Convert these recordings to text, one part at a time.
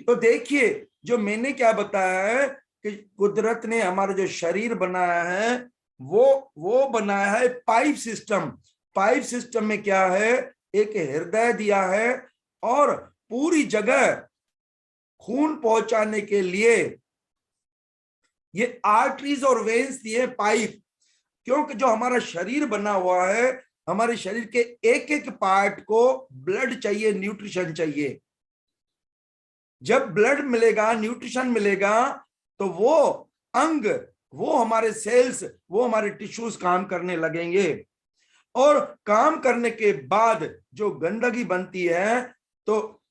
तो देखिए, जो मैंने क्या बताया है कि कुदरत ने हमारा जो शरीर बनाया है वो बनाया है पाइप सिस्टम। पाइप सिस्टम में क्या है, एक हृदय दिया है और पूरी जगह खून पहुंचाने के लिए ये आर्टरीज और वेन्स दिए पाइप। क्योंकि जो हमारा शरीर बना हुआ है, हमारे शरीर के एक एक पार्ट को ब्लड चाहिए, न्यूट्रिशन चाहिए। जब ब्लड मिलेगा, न्यूट्रिशन मिलेगा, तो वो अंग, वो हमारे सेल्स, वो हमारे टिश्यूज काम करने लगेंगे। और काम करने के बाद जो गंदगी बनती है, तो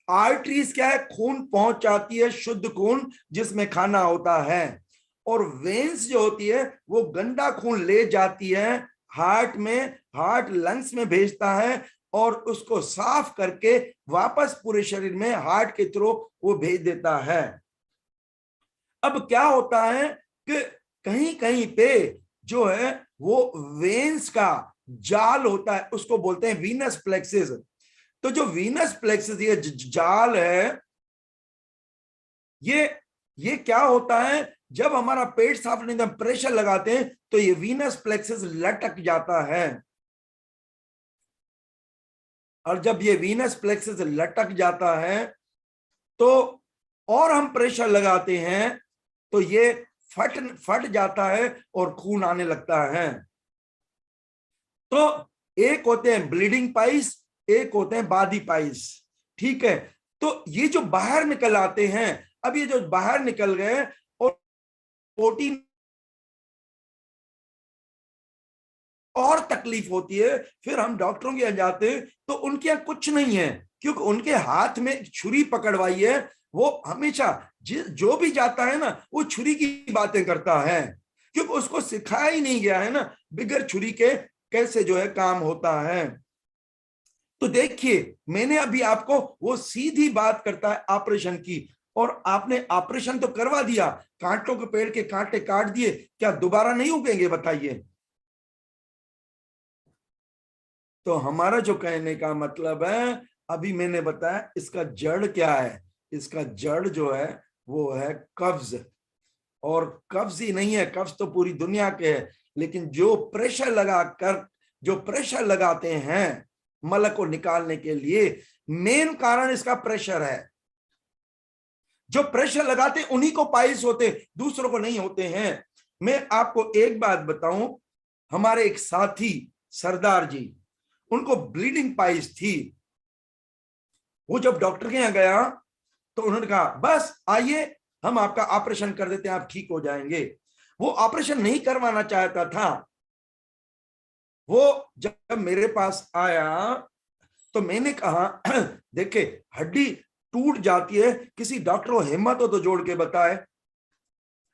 आर्टरीज क्या है, खून पहुंचाती है, शुद्ध खून जिसमें खाना होता है। और वेन्स जो होती है वो गंदा खून ले जाती है हार्ट में, हार्ट लंग्स में भेजता है और उसको साफ करके वापस पूरे शरीर में हार्ट के थ्रू वो भेज देता है। अब क्या होता है कि कहीं कहीं पे जो है वो वेन्स का जाल होता है, उसको बोलते हैं वीनस प्लेक्सिस। तो जो वीनस प्लेक्सिस ये जाल है, ये क्या होता है, जब हमारा पेट साफ नहीं, हम प्रेशर लगाते हैं तो ये वीनस प्लेक्सिस लटक जाता है। और जब ये वीनस प्लेक्सिस लटक जाता है तो और हम प्रेशर लगाते हैं तो ये फट जाता है और खून आने लगता है। तो एक होते हैं ब्लीडिंग पाइस, एक होते हैं बादी पाइस। ठीक है, तो ये जो बाहर निकल आते हैं, अब ये जो बाहर निकल गए और प्रोटीन और तकलीफ होती है, फिर हम डॉक्टरों के यहाँ जाते हैं तो उनके यहाँ कुछ नहीं है, क्योंकि उनके हाथ में एक छुरी पकड़वाई है। वो हमेशा जो भी जाता है ना, वो छुरी की बातें करता है, क्योंकि उसको सिखाया ही नहीं गया है ना बिगर छुरी के कैसे जो है काम होता है। तो देखिए, मैंने अभी आपको वो सीधी बात करता है ऑपरेशन की, और आपने ऑपरेशन तो करवा दिया, कांटों के पेड़ के कांटे काट दिए, क्या दोबारा नहीं उगेंगे बताइए? तो हमारा जो कहने का मतलब है, अभी मैंने बताया इसका जड़ क्या है। इसका जड़ जो है वो है कब्ज। और कब्ज ही नहीं है, कब्ज तो पूरी दुनिया के है, लेकिन जो प्रेशर लगाते हैं मल को निकालने के लिए, मेन कारण इसका प्रेशर है। जो प्रेशर लगाते उन्हीं को पाइल्स होते, दूसरों को नहीं होते हैं। मैं आपको एक बात बताऊं, हमारे एक साथी सरदार जी, उनको ब्लीडिंग पाइल्स थी। वो जब डॉक्टर के यहाँ गया तो उन्होंने कहा बस आइए, हम आपका ऑपरेशन कर देते हैं, आप ठीक हो जाएंगे। वो ऑपरेशन नहीं करवाना चाहता था। वो जब मेरे पास आया तो मैंने कहा देखे, हड्डी टूट जाती है, किसी डॉक्टर को हिम्मत हो तो जोड़ के बताए।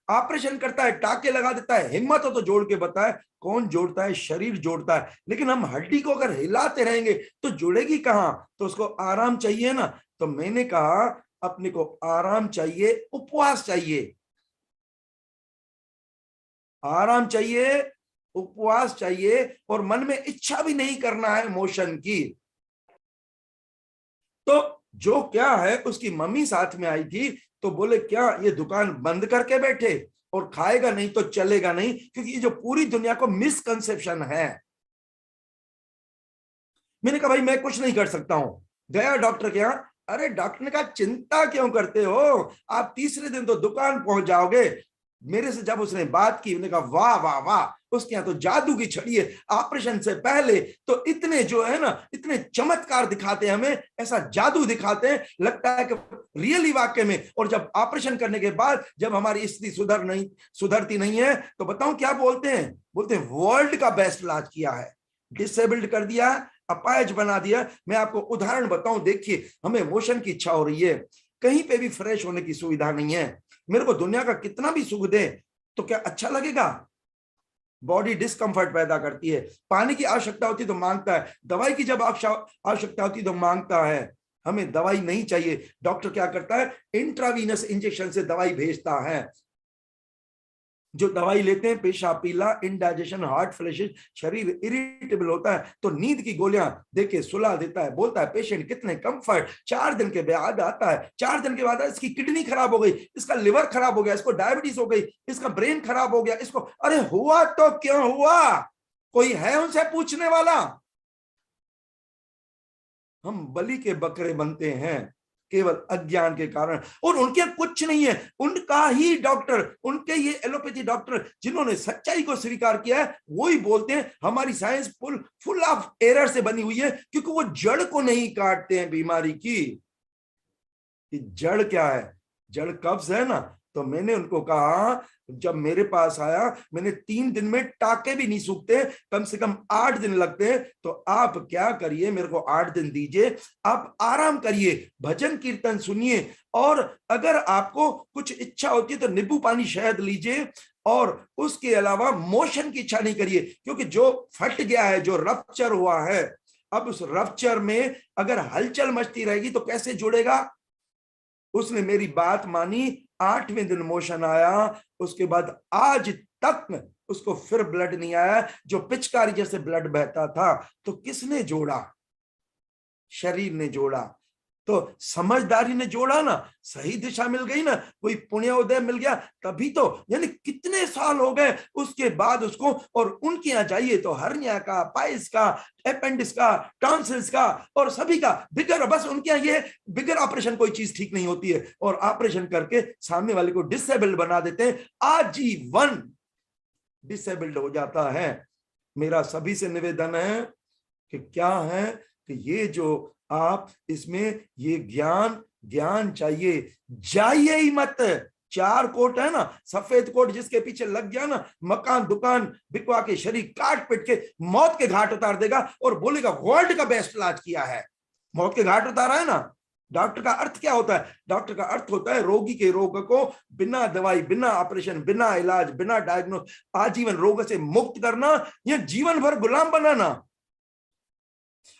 ऑपरेशन करता है, टाके लगा देता है, हिम्मत हो तो जोड़ के बताए। कौन जोड़ता है? शरीर जोड़ता है। लेकिन हम हड्डी को अगर हिलाते रहेंगे तो जुड़ेगी कहां? तो उसको आराम चाहिए ना। तो मैंने कहा अपने को आराम चाहिए, उपवास चाहिए, आराम चाहिए, उपवास चाहिए, और मन में इच्छा भी नहीं करना है मोशन की। तो जो क्या है, उसकी मम्मी साथ में आई थी, तो बोले क्या ये दुकान बंद करके बैठे और खाएगा नहीं तो चलेगा नहीं? क्योंकि ये जो पूरी दुनिया को मिसकंसेप्शन है। मैंने कहा भाई मैं कुछ नहीं कर सकता हूं। गया डॉक्टर के यहाँ, अरे डॉक्टर ने कहा चिंता क्यों करते हो, आप तीसरे दिन तो दुकान पहुंच जाओगे। मेरे से जब उसने बात की, उन्होंने कहा वाह वाह वाह, उसके यहाँ तो जादू की छड़ी है। ऑपरेशन से पहले तो इतने जो है ना, इतने चमत्कार दिखाते हैं हमें, ऐसा जादू दिखाते हैं, लगता है कि रियली वाकई में। और जब ऑपरेशन करने के बाद जब हमारी स्थिति सुधरती नहीं है, तो बताऊं क्या बोलते हैं? बोलते हैं वर्ल्ड का बेस्ट इलाज किया है, डिसेबल्ड कर दिया, अपायज बना दिया। मैं आपको उदाहरण बताऊं, देखिए हमें मोशन की इच्छा हो रही है, कहीं पे भी फ्रेश होने की सुविधा नहीं है। मेरे को दुनिया का कितना भी सुख दे तो क्या अच्छा लगेगा? बॉडी डिस्कंफर्ट पैदा करती है। पानी की आवश्यकता होती तो मांगता है, दवाई की जब आवश्यकता होती तो मांगता है। हमें दवाई नहीं चाहिए। डॉक्टर क्या करता है? इंट्रावीनस इंजेक्शन से दवाई भेजता है। जो दवाई लेते हैं, पेशाब पीला, इंडाइजेशन, हार्ट फ्लैशेस, शरीर इरिटेबल होता है, तो नींद की गोलियां देके सुला देता है, बोलता है पेशेंट कितने कंफर्ट, 4 दिन के बाद आता है, 4 दिन के बाद इसकी किडनी खराब हो गई, इसका लिवर खराब हो गया, इसको डायबिटीज हो गई, इसका ब्रेन खराब हो गया, इसको, अरे हुआ तो क्यों हुआ? कोई है उनसे पूछने वाला? हम बलि के बकरे बनते हैं केवल अज्ञान के कारण, और उनके कुछ नहीं है, उनका ही डॉक्टर, उनके ये एलोपैथी डॉक्टर जिन्होंने सच्चाई को स्वीकार किया है, वही बोलते हैं हमारी science full full of error से बनी हुई है, क्योंकि वो जड़ को नहीं काटते हैं बीमारी की। जड़ क्या है? जड़ कब्ज है ना। तो मैंने उनको कहा, जब मेरे पास आया, मैंने 3 दिन में टाके भी नहीं सूखते, कम से कम 8 दिन लगते हैं, तो आप क्या करिए, मेरे को 8 दिन दीजिए, आप आराम करिए, भजन कीर्तन सुनिए, और अगर आपको कुछ इच्छा होती है तो नींबू पानी शहद लीजिए, और उसके अलावा मोशन की इच्छा नहीं करिए, क्योंकि जो फट गया है, जो रप्चर हुआ है, अब उस रप्चर में अगर हलचल मचती रहेगी तो कैसे जुड़ेगा? उसने मेरी बात मानी, 8वें दिन मोशन आया, उसके बाद आज तक उसको फिर ब्लड नहीं आया, जो पिचकारी जैसे ब्लड बहता था। तो किसने जोड़ा? शरीर ने जोड़ा, तो समझदारी ने जोड़ा ना, सही दिशा मिल गई ना, कोई पुण्योदय मिल गया, तभी तो। यानी कितने साल हो गए उसके बाद उसको, और उनके यहाँ जाइए तो हर्निया का, पाइल्स का, अपेंडिक्स का, टॉन्सिल्स का, और सभी का बिगर, बस उनके यहाँ ये बिगर ऑपरेशन कोई चीज ठीक नहीं होती है, और ऑपरेशन करके सामने वाले को डिसेबल्ड बना देते हैं, आजीवन डिसेबल्ड हो जाता है। मेरा सभी से निवेदन है कि क्या है कि ये जो आप इसमें ये ज्ञान चाहिए, जाइए ही मत। 4 कोट है ना, सफेद कोट जिसके पीछे लग गया ना, मकान दुकान बिकवा के शरीर काट पिट के मौत के घाट उतार देगा, और बोलेगा वर्ल्ड का बेस्ट इलाज किया है। मौत के घाट उतारा है ना। डॉक्टर का अर्थ क्या होता है? डॉक्टर का अर्थ होता है रोगी के रोग को बिना दवाई, बिना ऑपरेशन, बिना इलाज, बिना डायग्नोस आजीवन रोग से मुक्त करना, या जीवन भर गुलाम बनाना।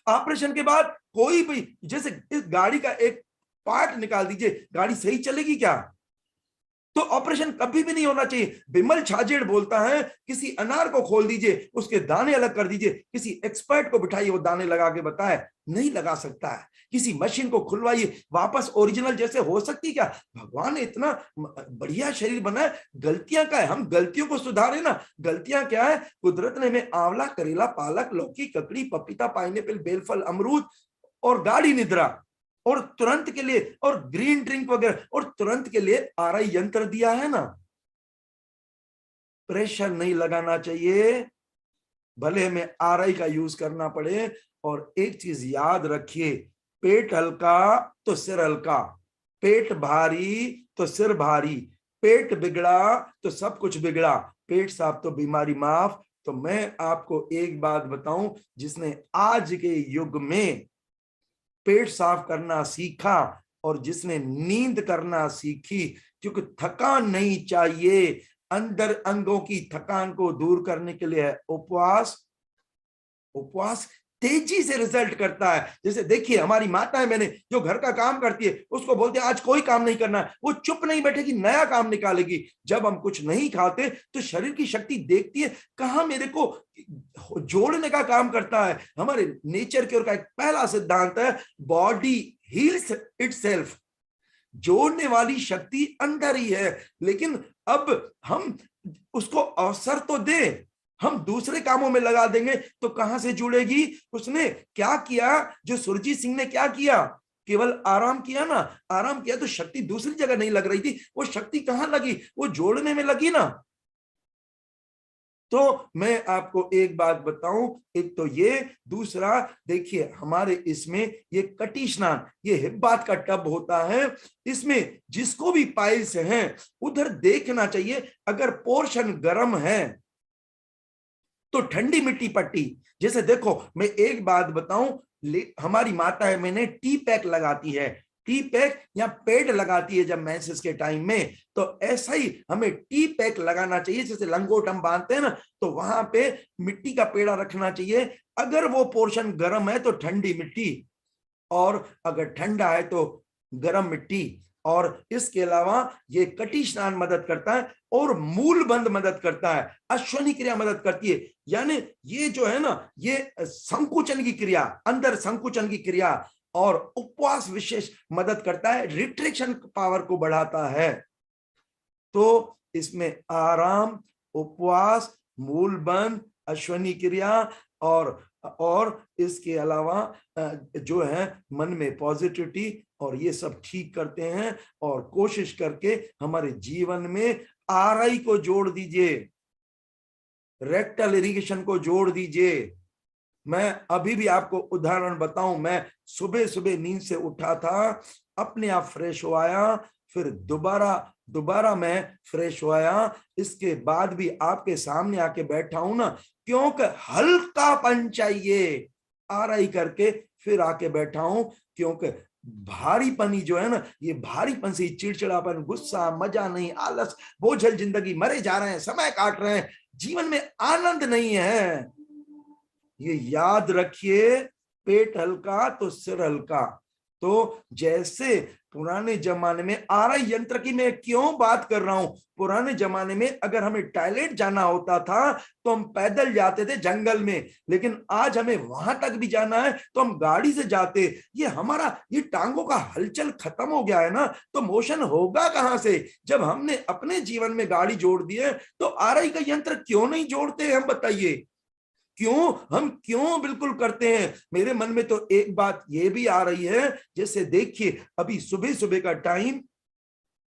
ऑपरेशन के बाद कोई भी, जैसे इस गाड़ी का एक पार्ट निकाल दीजिए, गाड़ी सही चलेगी क्या? तो ऑपरेशन कभी भी नहीं होना चाहिए। बिमल छाजेड़ बोलता है, किसी अनार को खोल दीजिए, उसके दाने अलग कर दीजिए, किसी एक्सपर्ट को बिठाइए, वो दाने लगा के बताए, नहीं लगा सकता है। किसी मशीन को खुलवाइए, वापस ओरिजिनल जैसे हो सकती क्या? भगवान ने इतना बढ़िया शरीर बनाया, गलतियां क्या है? हम गलतियों को सुधारे ना। गलतियां क्या है? कुदरत ने हमें आंवला, करेला, पालक, लौकी, ककड़ी, पपीता, पाइनएप्पल, बेलफल, अमरूद और गाढ़ी निद्रा, और तुरंत के लिए, और ग्रीन ड्रिंक वगैरह, और तुरंत के लिए आरआई यंत्र दिया है ना। प्रेशर नहीं लगाना चाहिए, भले हमें आरआई का यूज करना पड़े। और एक चीज याद रखिए, पेट हल्का तो सिर हल्का, पेट भारी तो सिर भारी, पेट बिगड़ा तो सब कुछ बिगड़ा, पेट साफ तो बीमारी माफ। तो मैं आपको एक बात बताऊं, जिसने आज के युग में पेट साफ करना सीखा, और जिसने नींद करना सीखी, क्योंकि थकान नहीं चाहिए, अंदर अंगों की थकान को दूर करने के लिए उपवास। उपवास तेजी से रिजल्ट करता है। जैसे देखिए हमारी माता है, मैंने जो घर का काम करती है, उसको बोलते हैं आज कोई काम नहीं करना है, वो चुप नहीं बैठेगी, नया काम निकालेगी। जब हम कुछ नहीं खाते तो शरीर की शक्ति देखती है, कहां मेरे को जोड़ने का काम करता है। हमारे नेचर के ओर का एक पहला सिद्धांत है, बॉडी हील्स इटसेल्फ। जोड़ने वाली शक्ति अंदर ही है, लेकिन अब हम उसको अवसर तो दें। हम दूसरे कामों में लगा देंगे तो कहां से जुड़ेगी? उसने क्या किया, जो सुरजीत सिंह ने क्या किया, केवल आराम किया ना। आराम किया तो शक्ति दूसरी जगह नहीं लग रही थी, वो शक्ति कहां लगी? वो जोड़ने में लगी ना। तो मैं आपको एक बात बताऊं, एक तो ये, दूसरा देखिए हमारे इसमें ये कटी स्नान, ये हिब्बात का टब होता है, इसमें जिसको भी पाइल्स हैं उधर देखना चाहिए। अगर पोर्शन गर्म है तो ठंडी मिट्टी पट्टी, जैसे देखो मैं एक बात बताऊं, हमारी माता है, मैंने टी पैक लगाती है, टी पैक या पेड लगाती है जब मेंसेस के टाइम में, तो ऐसा ही हमें टी पैक लगाना चाहिए। जैसे लंगोट हम बांधते हैं ना, तो वहां पे मिट्टी का पेड़ा रखना चाहिए। अगर वो पोर्शन गर्म है तो ठंडी मिट्टी, और अगर ठंडा है तो गर्म मिट्टी। और इसके अलावा ये कटी स्नान मदद करता है और मूल बंध मदद करता है, अश्वनी क्रिया मदद करती है। यानी ये जो है ना, ये संकुचन की क्रिया, अंदर संकुचन की क्रिया और उपवास विशेष मदद करता है, रिट्रैक्शन पावर को बढ़ाता है। तो इसमें आराम, उपवास, मूल बंध, अश्वनी क्रिया और इसके अलावा जो है मन में पॉजिटिविटी और ये सब ठीक करते हैं। और कोशिश करके हमारे जीवन में आरआई को जोड़ दीजिए, रेक्टल इरिगेशन को जोड़ दीजिए। मैं अभी भी आपको उदाहरण बताऊं, मैं सुबह सुबह नींद से उठा था, अपने आप फ्रेश हो आया, फिर दोबारा मैं फ्रेश हो आया, इसके बाद भी आपके सामने आके बैठा हूं ना, क्योंकि हल्कापन चाहिए, आरआई करके फिर आके बैठा हूं, क्योंकि भारीपनी जो है ना, ये भारीपन से चिड़चिड़ापन, गुस्सा, मजा नहीं, आलस, बोझल जिंदगी, मरे जा रहे हैं, समय काट रहे हैं, जीवन में आनंद नहीं है। ये याद रखिए, पेट हल्का तो सिर हल्का। तो जैसे पुराने जमाने में, आरआई यंत्र की मैं क्यों बात कर रहा हूं, पुराने जमाने में अगर हमें टॉयलेट जाना होता था तो हम पैदल जाते थे जंगल में, लेकिन आज हमें वहां तक भी जाना है तो हम गाड़ी से जाते। ये हमारा ये टांगों का हलचल खत्म हो गया है ना, तो मोशन होगा कहां से? जब हमने अपने जीवन में गाड़ी जोड़ दी है, तो आरआई का यंत्र क्यों नहीं जोड़ते, हम बताइए हम क्यों बिल्कुल करते हैं? मेरे मन में तो एक बात ये भी आ रही है, जैसे देखिए अभी सुबह सुबह का टाइम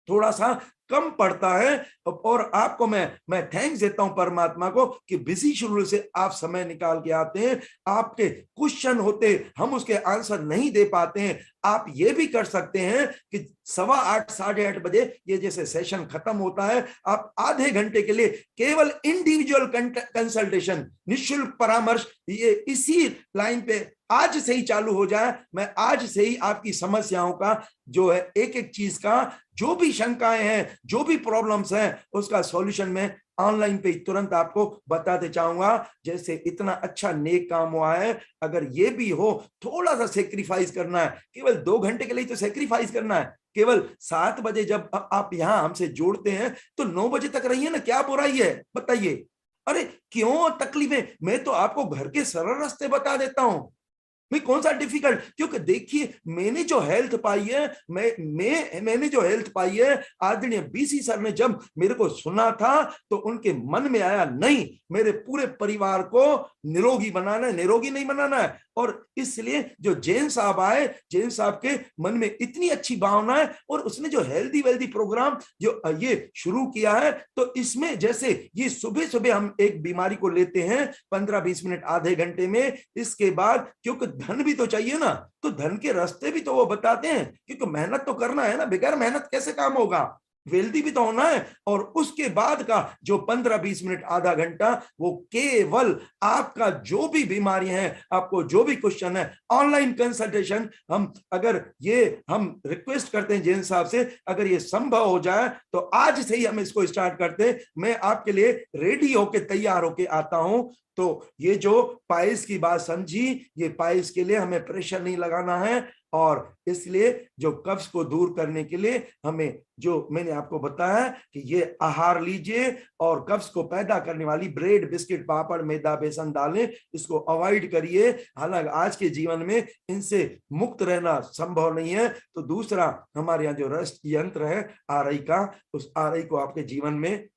थोड़ा सा कम पड़ता है, और आपको मैं थैंक्स देता हूं परमात्मा को कि बिजी शेड्यूल से आप समय निकाल के आते हैं। आपके क्वेश्चन होते, हम उसके आंसर नहीं दे पाते हैं। आप ये भी कर सकते हैं कि 8:15 8:30 बजे ये जैसे सेशन खत्म होता है, आप आधे घंटे के लिए केवल इंडिविजुअल कंसल्टेशन, निःशुल्क परामर्श, ये इसी लाइन पे आज से ही चालू हो जाए। मैं आज से ही आपकी समस्याओं का जो है, एक एक चीज का, जो भी शंकाएं हैं, जो भी प्रॉब्लम्स हैं, उसका सॉल्यूशन मैं ऑनलाइन पे तुरंत आपको बताते चाहूंगा। जैसे इतना अच्छा नेक काम हुआ है, अगर ये भी हो, थोड़ा सा सेक्रीफाइस करना है, केवल 2 घंटे के लिए तो सेक्रीफाइस करना है। केवल 7 बजे जब आप यहां हमसे जोड़ते हैं तो 9 बजे तक रहिए ना, क्या बुराई है बताइए? अरे क्यों तकलीफें, मैं तो आपको घर के सरल रास्ते बता देता हूं, मैं कौन सा डिफिकल्ट। क्योंकि देखिए मैंने जो हेल्थ पाई है, मैंने जो हेल्थ पाई है, आदरणीय बीसी सर ने जब मेरे को सुना था तो उनके मन में आया, नहीं मेरे पूरे परिवार को निरोगी बनाना है, निरोगी नहीं बनाना है। और इसलिए जो जैन साहब आए, जैन साहब के मन में इतनी अच्छी भावना है, और उसने जो हेल्दी वेल्दी प्रोग्राम जो ये शुरू किया है, तो इसमें जैसे ये सुबह सुबह हम एक बीमारी को लेते हैं 15-20 मिनट, आधे घंटे में, इसके बाद क्योंकि धन भी तो चाहिए ना, तो धन के रास्ते भी तो वो बताते हैं, क्योंकि मेहनत तो करना है ना, बगैर मेहनत कैसे काम होगा, वेल्दी भी तो होना है। और उसके बाद का जो 15-20 मिनट, आधा घंटा, वो केवल आपका जो भी बीमारियां हैं, आपको जो भी क्वेश्चन है, ऑनलाइन कंसल्टेशन। हम रिक्वेस्ट करते हैं जैन साहब से, अगर ये संभव हो जाए तो आज से ही हम इसको स्टार्ट करते हैं। मैं आपके लिए रेडी होके, तैयार होके आता हूं। तो ये जो पाइल्स की बात समझी, ये पाइल्स के लिए हमें प्रेशर नहीं लगाना है, और इसलिए जो कब्ज को दूर करने के लिए हमें, जो मैंने आपको बताया कि ये आहार लीजिए, और कब्ज को पैदा करने वाली ब्रेड, बिस्किट, पापड़, मैदा, बेसन, दालें, इसको अवॉइड करिए। हालांकि आज के जीवन में इनसे मुक्त रहना संभव नहीं है। तो दूसरा, हमारे यहाँ जो रस्ट यंत्र है आरआई का, उस आरआई को आपके जीवन में